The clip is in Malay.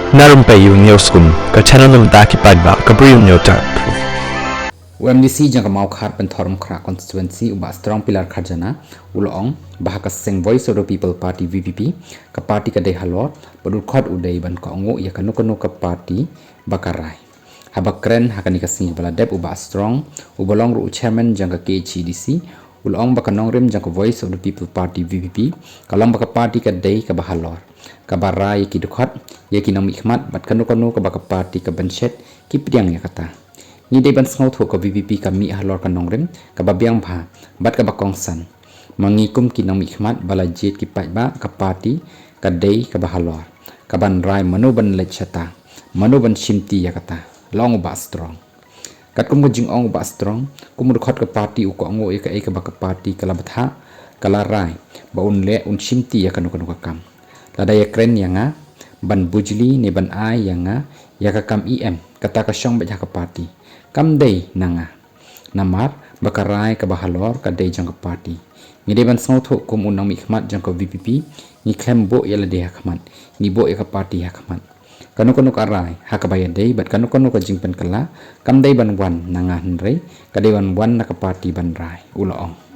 Na Rympei U ke channel nabynta ki paidbah ke Bri U Hynñiewtrep. UMDC jang mau khat pen thorum khra constituency uba strong pillar kharjana ulong bahaka seng voice of the people party VPP ka party ka dei halor padul khot udei ban ko ngo ya kanu ka party bakarai habakren hakani ka sing bala dep uba strong ubolong ru chairman jang ka KCDC ulong baka nongrem jang ka voice of the people party VPP kalong baka party ka dei ka bahalor ka barai ki dukhot ya ki nomi khmat bat kanu ka baka party ka banshet ki pdiang ya kata ni dei ban sngaw tho ka VPP ka mi halor ka nongrem ka babiang bha bat ka bakong san mangikum ki nomi khmat bala jet ki paidbah ka party ka dei ka bahalor ka ban rai manu ban lechata manu ban shimti ya kata long ba strong kat kum jing ong ba strong kum khot ka party u ko ngo e ka baka party kala batha kala rai ba un le un shimti ya kanu ka kam lada ya kren yanga ban bujli ne ban ai yanga ya ka kam em kata ka shong ba ka party kam dei nanga namar bakarai ka bahalor ka dei jang ka party ni dei ban sngaw tho kum unang mi khmat jang ka VPP ni khem bo ya la de khmat ni bo ya ka party ya khmat kanu ka rai ha ka bayan dei bat kanu ka jing pen kala kam dei ban wan nanga hnrei ka dei wan na ka party ban rai ulaong